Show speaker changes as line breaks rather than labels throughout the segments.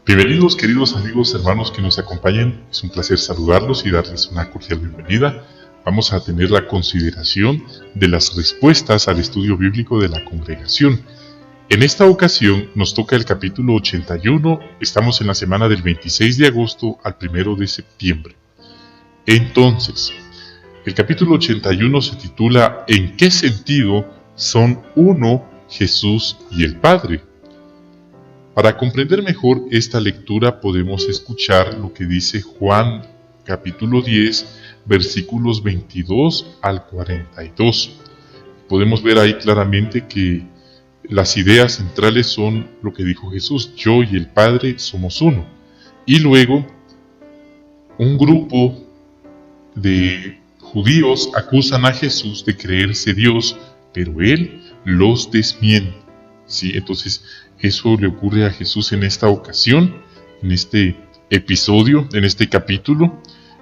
Bienvenidos, queridos amigos, hermanos que nos acompañan. Es un placer saludarlos y darles una cordial bienvenida. Vamos a tener la consideración de las respuestas al estudio bíblico de la congregación. En esta ocasión nos toca el capítulo 81. Estamos en la semana del 26 de agosto al 1 de septiembre. Entonces, el capítulo 81 se titula ¿En qué sentido son uno Jesús y el Padre? Para comprender mejor esta lectura podemos escuchar lo que dice Juan capítulo 10, versículos 22 al 42. Podemos ver ahí claramente que las ideas centrales son lo que dijo Jesús: yo y el Padre somos uno. Y luego un grupo de judíos acusan a Jesús de creerse Dios, pero Él los desmiente. ¿Sí? Entonces eso le ocurre a Jesús en esta ocasión, en este episodio, en este capítulo.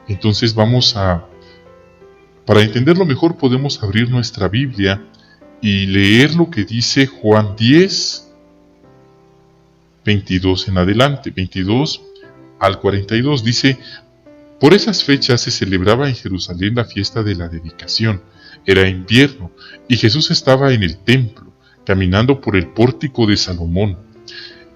Entonces para entenderlo mejor podemos abrir nuestra Biblia y leer lo que dice Juan 10, 22 en adelante, 22 al 42. Dice: por esas fechas se celebraba en Jerusalén la fiesta de la dedicación. Era invierno y Jesús estaba en el templo, caminando por el pórtico de Salomón.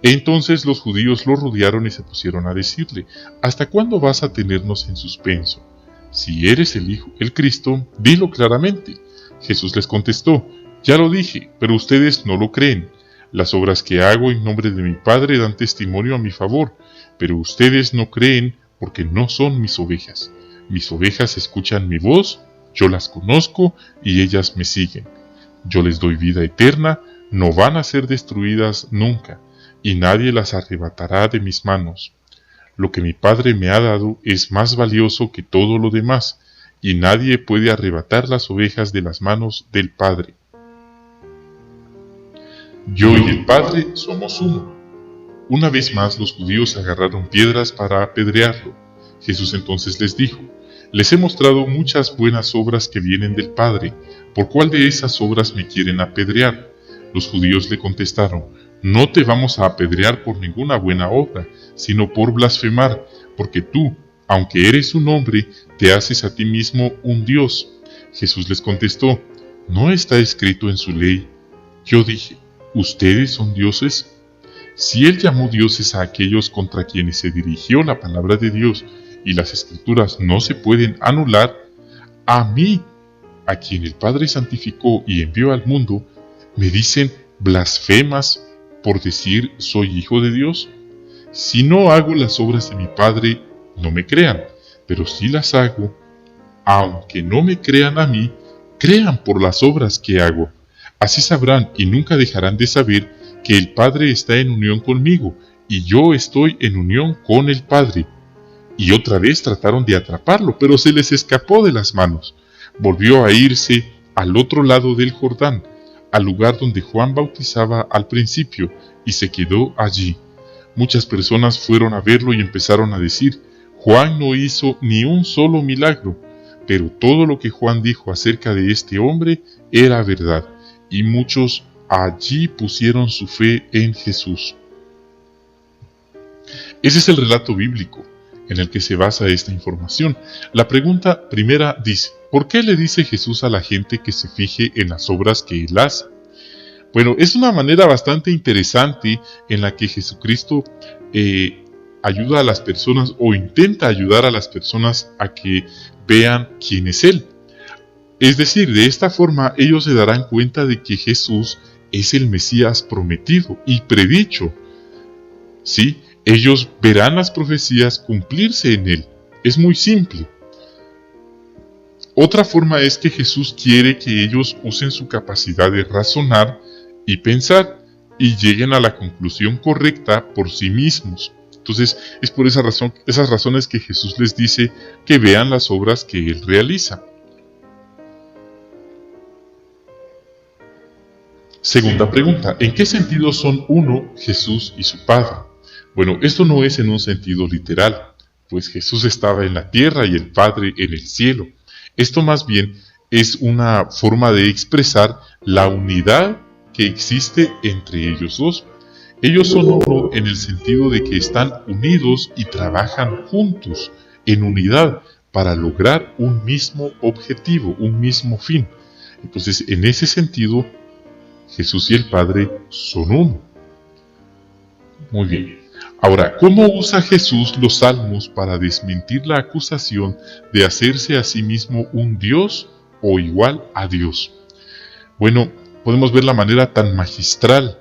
Entonces los judíos lo rodearon y se pusieron a decirle: ¿hasta cuándo vas a tenernos en suspenso? Si eres el Hijo, el Cristo, dilo claramente. Jesús les contestó: ya lo dije, pero ustedes no lo creen. Las obras que hago en nombre de mi Padre dan testimonio a mi favor, pero ustedes no creen porque no son mis ovejas. Mis ovejas escuchan mi voz, yo las conozco y ellas me siguen. Yo les doy vida eterna, no van a ser destruidas nunca, y nadie las arrebatará de mis manos. Lo que mi Padre me ha dado es más valioso que todo lo demás, y nadie puede arrebatar las ovejas de las manos del Padre. Yo y el Padre somos uno. Una vez más los judíos agarraron piedras para apedrearlo. Jesús entonces les dijo: les he mostrado muchas buenas obras que vienen del Padre. ¿Por cuál de esas obras me quieren apedrear? Los judíos le contestaron: no te vamos a apedrear por ninguna buena obra, sino por blasfemar, porque tú, aunque eres un hombre, te haces a ti mismo un Dios. Jesús les contestó: ¿no está escrito en su ley? Yo dije: ¿ustedes son dioses? Si Él llamó dioses a aquellos contra quienes se dirigió la palabra de Dios, y las Escrituras no se pueden anular, a mí, a quien el Padre santificó y envió al mundo, me dicen blasfemas por decir soy hijo de Dios. Si no hago las obras de mi Padre, no me crean, pero si las hago, aunque no me crean a mí, crean por las obras que hago. Así sabrán y nunca dejarán de saber que el Padre está en unión conmigo y yo estoy en unión con el Padre. Y otra vez trataron de atraparlo, pero se les escapó de las manos. Volvió a irse al otro lado del Jordán, al lugar donde Juan bautizaba al principio, y se quedó allí. Muchas personas fueron a verlo y empezaron a decir: Juan no hizo ni un solo milagro, pero todo lo que Juan dijo acerca de este hombre era verdad, y muchos allí pusieron su fe en Jesús. Ese es el relato bíblico en el que se basa esta información. La pregunta primera dice: ¿por qué le dice Jesús a la gente que se fije en las obras que Él hace? Bueno, es una manera bastante interesante en la que Jesucristo ayuda a las personas, o intenta ayudar a las personas a que vean quién es Él. Es decir, de esta forma ellos se darán cuenta de que Jesús es el Mesías prometido y predicho. ¿Sí? Ellos verán las profecías cumplirse en Él. Es muy simple. Otra forma es que Jesús quiere que ellos usen su capacidad de razonar y pensar y lleguen a la conclusión correcta por sí mismos. Entonces es por esas razones que Jesús les dice que vean las obras que Él realiza. Segunda pregunta: ¿en qué sentido son uno Jesús y su Padre? Bueno, esto no es en un sentido literal, pues Jesús estaba en la tierra y el Padre en el cielo. Esto más bien es una forma de expresar la unidad que existe entre ellos dos. Ellos son uno en el sentido de que están unidos y trabajan juntos, en unidad, para lograr un mismo objetivo, un mismo fin. Entonces, en ese sentido, Jesús y el Padre son uno. Muy bien. Ahora, ¿cómo usa Jesús los salmos para desmentir la acusación de hacerse a sí mismo un Dios o igual a Dios? Bueno, podemos ver la manera tan magistral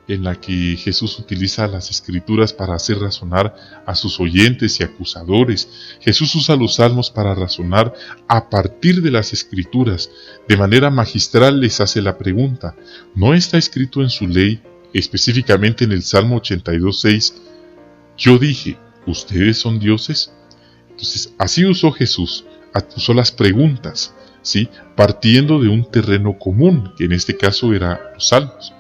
en la que Jesús utiliza las Escrituras para hacer razonar a sus oyentes y acusadores. Jesús usa los salmos para razonar a partir de las Escrituras. De manera magistral les hace la pregunta: ¿no está escrito en su ley, específicamente en el Salmo 82:6, yo dije, ustedes son dioses? Entonces, así usó Jesús, usó las preguntas, ¿sí?, partiendo de un terreno común, que en este caso era los salmos.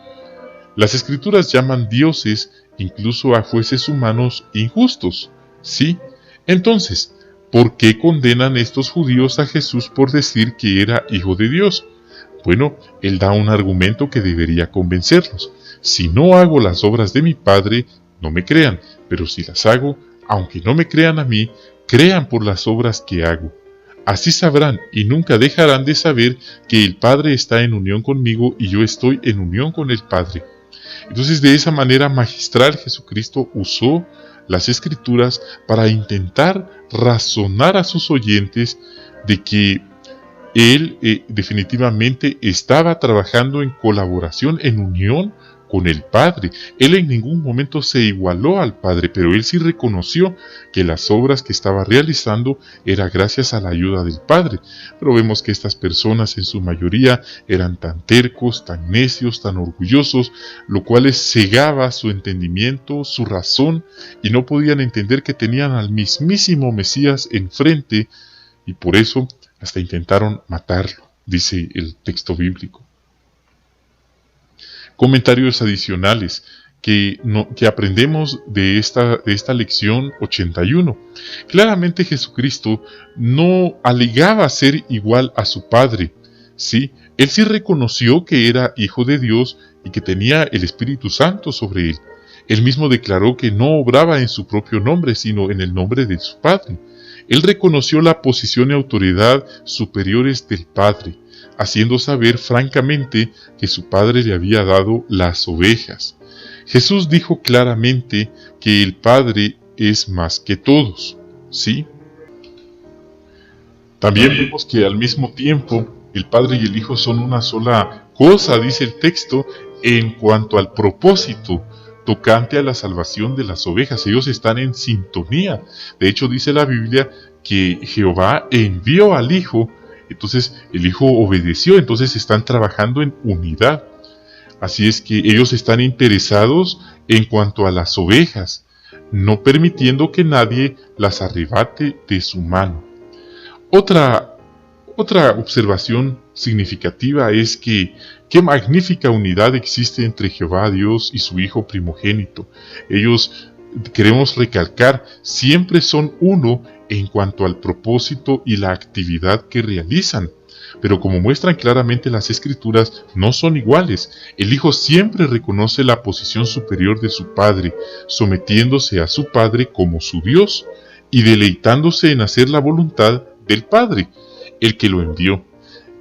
Las Escrituras llaman dioses incluso a jueces humanos injustos, ¿sí? Entonces, ¿por qué condenan estos judíos a Jesús por decir que era hijo de Dios? Bueno, él da un argumento que debería convencerlos. Si no hago las obras de mi Padre, no me crean, pero si las hago, aunque no me crean a mí, crean por las obras que hago. Así sabrán y nunca dejarán de saber que el Padre está en unión conmigo y yo estoy en unión con el Padre. Entonces, de esa manera magistral, Jesucristo usó las Escrituras para intentar razonar a sus oyentes de que Él definitivamente estaba trabajando en colaboración, en unión con el Padre. Él en ningún momento se igualó al Padre, pero Él sí reconoció que las obras que estaba realizando era gracias a la ayuda del Padre. Pero vemos que estas personas en su mayoría eran tan tercos, tan necios, tan orgullosos, lo cual les cegaba su entendimiento, su razón, y no podían entender que tenían al mismísimo Mesías enfrente, y por eso hasta intentaron matarlo, dice el texto bíblico. Comentarios adicionales que aprendemos de esta lección 81. Claramente Jesucristo no alegaba ser igual a su Padre, ¿sí? Él sí reconoció que era hijo de Dios y que tenía el Espíritu Santo sobre él. Él mismo declaró que no obraba en su propio nombre, sino en el nombre de su Padre. Él reconoció la posición y autoridad superiores del Padre, haciendo saber francamente que su Padre le había dado las ovejas. Jesús dijo claramente que el Padre es más que todos, ¿sí? También vemos que al mismo tiempo el Padre y el Hijo son una sola cosa, dice el texto, en cuanto al propósito tocante a la salvación de las ovejas. Ellos están en sintonía. De hecho, dice la Biblia que Jehová envió al Hijo. Entonces el Hijo obedeció, entonces están trabajando en unidad. Así es que ellos están interesados en cuanto a las ovejas, no permitiendo que nadie las arrebate de su mano. Otra observación significativa es que qué magnífica unidad existe entre Jehová Dios y su Hijo primogénito. Ellos, queremos recalcar, siempre son uno en cuanto al propósito y la actividad que realizan. Pero como muestran claramente las Escrituras, no son iguales. El Hijo siempre reconoce la posición superior de su Padre, sometiéndose a su Padre como su Dios y deleitándose en hacer la voluntad del Padre, el que lo envió.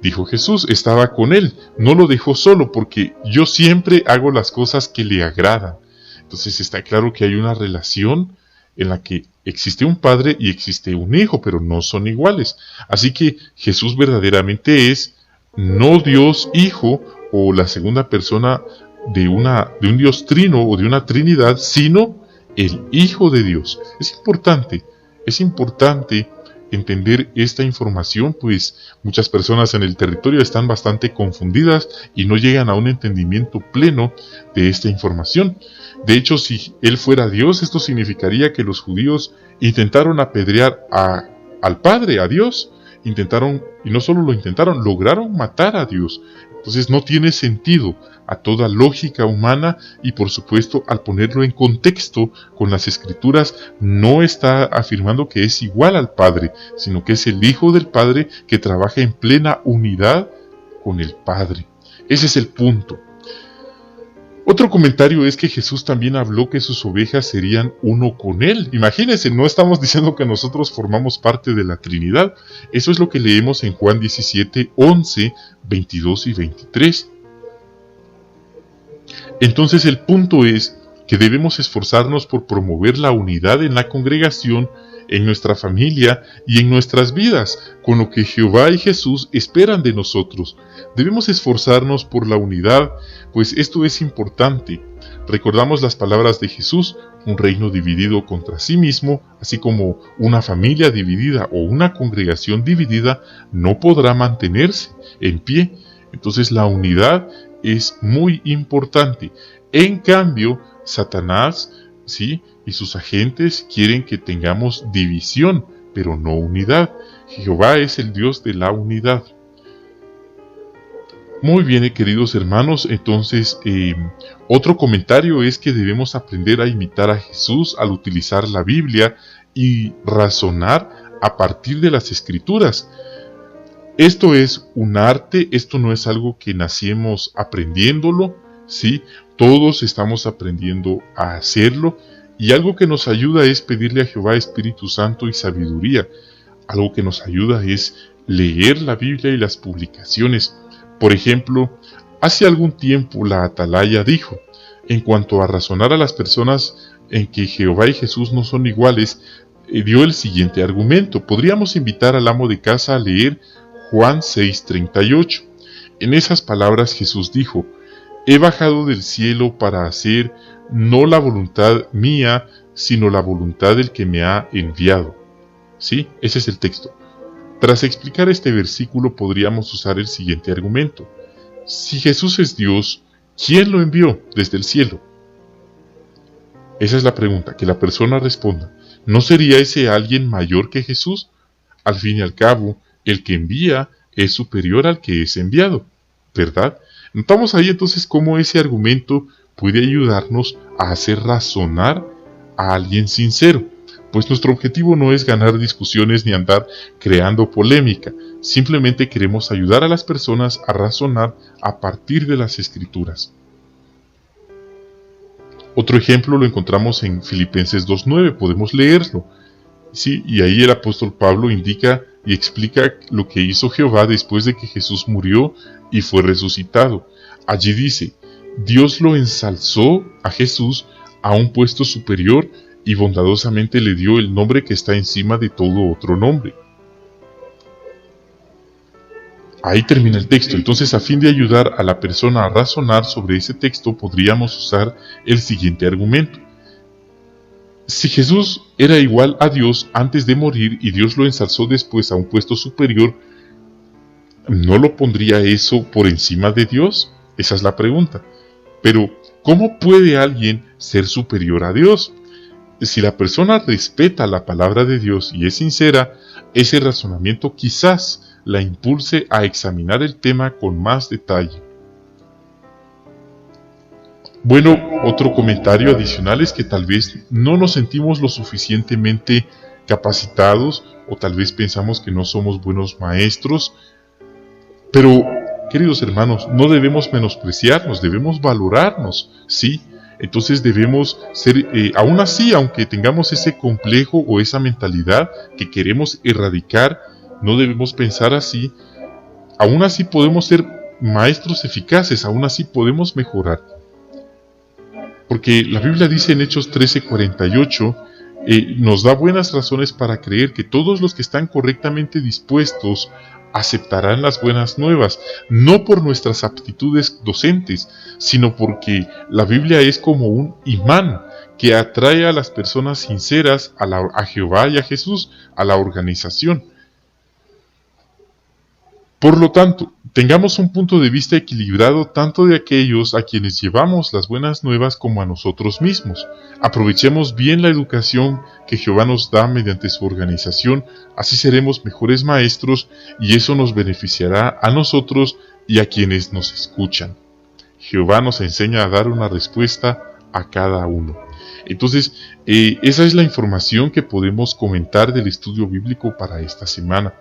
Dijo Jesús, estaba con él, no lo dejó solo porque yo siempre hago las cosas que le agradan. Entonces está claro que hay una relación en la que existe un Padre y existe un Hijo, pero no son iguales. Así que Jesús verdaderamente es no Dios Hijo o la segunda persona de un Dios trino o de una Trinidad, sino el Hijo de Dios. Es importante entender esta información, pues muchas personas en el territorio están bastante confundidas y no llegan a un entendimiento pleno de esta información. De hecho, si Él fuera Dios, esto significaría que los judíos intentaron apedrear al Padre, a Dios. Intentaron, y no solo lo intentaron, lograron matar a Dios. Entonces no tiene sentido a toda lógica humana y por supuesto al ponerlo en contexto con las Escrituras no está afirmando que es igual al Padre, sino que es el Hijo del Padre que trabaja en plena unidad con el Padre. Ese es el punto. Otro comentario es que Jesús también habló que sus ovejas serían uno con Él. Imagínense, no estamos diciendo que nosotros formamos parte de la Trinidad. Eso es lo que leemos en Juan 17, 11, 22 y 23. Entonces el punto es que debemos esforzarnos por promover la unidad en la congregación, en nuestra familia y en nuestras vidas, con lo que Jehová y Jesús esperan de nosotros. Debemos esforzarnos por la unidad, pues esto es importante. Recordamos las palabras de Jesús: un reino dividido contra sí mismo, así como una familia dividida o una congregación dividida, no podrá mantenerse en pie. Entonces la unidad es muy importante. En cambio, Satanás, ¿sí?, y sus agentes quieren que tengamos división, pero no unidad. Jehová es el Dios de la unidad. Muy bien, queridos hermanos, entonces otro comentario es que debemos aprender a imitar a Jesús al utilizar la Biblia y razonar a partir de las Escrituras. Esto es un arte, esto no es algo que nacimos aprendiéndolo, ¿sí? Todos estamos aprendiendo a hacerlo, y algo que nos ayuda es pedirle a Jehová Espíritu Santo y sabiduría. Algo que nos ayuda es leer la Biblia y las publicaciones. Por ejemplo, hace algún tiempo la Atalaya dijo, en cuanto a razonar a las personas en que Jehová y Jesús no son iguales, dio el siguiente argumento. Podríamos invitar al amo de casa a leer Juan 6:38. En esas palabras Jesús dijo: he bajado del cielo para hacer no la voluntad mía, sino la voluntad del que me ha enviado. ¿Sí? Ese es el texto. Tras explicar este versículo podríamos usar el siguiente argumento. Si Jesús es Dios, ¿quién lo envió desde el cielo? Esa es la pregunta, que la persona responda. ¿No sería ese alguien mayor que Jesús? Al fin y al cabo, el que envía es superior al que es enviado, ¿verdad? Notamos ahí entonces cómo ese argumento puede ayudarnos a hacer razonar a alguien sincero, pues nuestro objetivo no es ganar discusiones ni andar creando polémica, simplemente queremos ayudar a las personas a razonar a partir de las Escrituras. Otro ejemplo lo encontramos en Filipenses 2:9, podemos leerlo. Sí, y ahí el apóstol Pablo indica y explica lo que hizo Jehová después de que Jesús murió y fue resucitado. Allí dice: Dios lo ensalzó a Jesús a un puesto superior y bondadosamente le dio el nombre que está encima de todo otro nombre. Ahí termina el texto. Entonces, a fin de ayudar a la persona a razonar sobre ese texto, podríamos usar el siguiente argumento. Si Jesús era igual a Dios antes de morir y Dios lo ensalzó después a un puesto superior, ¿no lo pondría eso por encima de Dios? Esa es la pregunta. Pero, ¿cómo puede alguien ser superior a Dios? Si la persona respeta la palabra de Dios y es sincera, ese razonamiento quizás la impulse a examinar el tema con más detalle. Bueno, otro comentario adicional es que tal vez no nos sentimos lo suficientemente capacitados o tal vez pensamos que no somos buenos maestros, pero, queridos hermanos, no debemos menospreciarnos, debemos valorarnos, ¿sí? Entonces debemos ser, aún así, aunque tengamos ese complejo o esa mentalidad que queremos erradicar, no debemos pensar así. Aún así podemos ser maestros eficaces, aún así podemos mejorar. Porque la Biblia dice en Hechos 13:48, nos da buenas razones para creer que todos los que están correctamente dispuestos aceptarán las buenas nuevas, no por nuestras aptitudes docentes, sino porque la Biblia es como un imán que atrae a las personas sinceras a Jehová y a Jesús, a la organización. Por lo tanto, tengamos un punto de vista equilibrado tanto de aquellos a quienes llevamos las buenas nuevas como a nosotros mismos. Aprovechemos bien la educación que Jehová nos da mediante su organización, así seremos mejores maestros y eso nos beneficiará a nosotros y a quienes nos escuchan. Jehová nos enseña a dar una respuesta a cada uno. Entonces, esa es la información que podemos comentar del estudio bíblico para esta semana.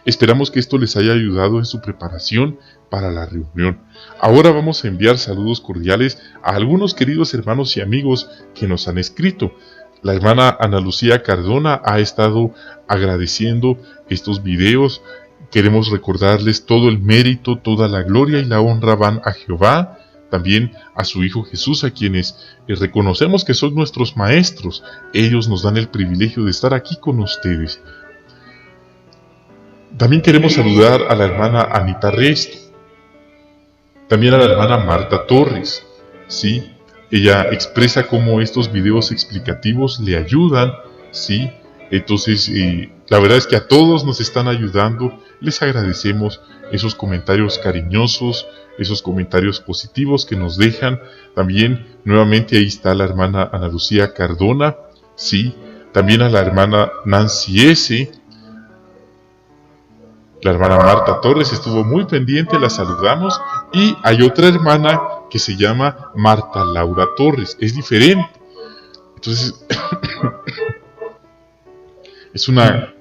Esperamos que esto les haya ayudado en su preparación para la reunión. Ahora vamos a enviar saludos cordiales a algunos queridos hermanos y amigos que nos han escrito. La hermana Ana Lucía Cardona ha estado agradeciendo estos videos. Queremos recordarles todo el mérito, toda la gloria y la honra van a Jehová, también a su Hijo Jesús, a quienes reconocemos que son nuestros maestros. Ellos nos dan el privilegio de estar aquí con ustedes. También queremos saludar a la hermana Anita Resto, también a la hermana Marta Torres, ¿sí? Ella expresa cómo estos videos explicativos le ayudan, ¿sí? Entonces, la verdad es que a todos nos están ayudando. Les agradecemos esos comentarios cariñosos, esos comentarios positivos que nos dejan. También, nuevamente, ahí está la hermana Ana Lucía Cardona, ¿sí? También a la hermana Nancy S., la hermana Marta Torres estuvo muy pendiente, la saludamos. Y hay otra hermana que se llama Marta Laura Torres, es diferente. Entonces, es una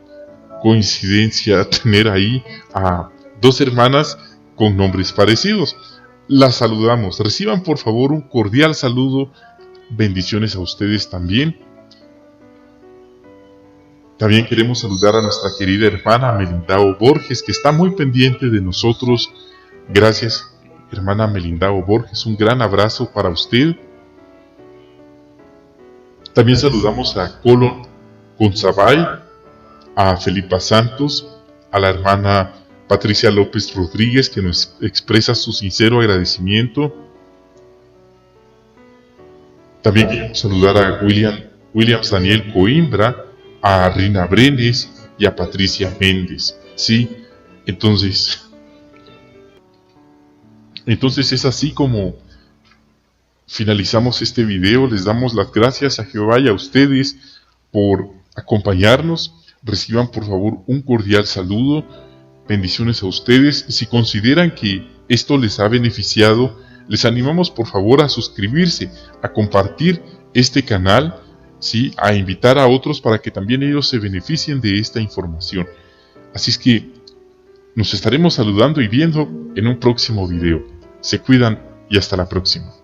coincidencia tener ahí a dos hermanas con nombres parecidos. Las saludamos. Reciban por favor un cordial saludo. Bendiciones a ustedes también. También queremos saludar a nuestra querida hermana Melindao Borges, que está muy pendiente de nosotros. Gracias, hermana Melindao Borges. Un gran abrazo para usted. También saludamos a Colon Gonzabay, a Felipa Santos, a la hermana Patricia López Rodríguez, que nos expresa su sincero agradecimiento. También queremos saludar a Williams Daniel Coimbra, a Rina Brenes y a Patricia Méndez, ¿sí? Entonces es así como finalizamos este video. Les damos las gracias a Jehová y a ustedes por acompañarnos. Reciban por favor un cordial saludo. Bendiciones a ustedes. Si consideran que esto les ha beneficiado, les animamos por favor a suscribirse, a compartir este canal, ¿sí? A invitar a otros para que también ellos se beneficien de esta información. Así es que nos estaremos saludando y viendo en un próximo video. Se cuidan y hasta la próxima.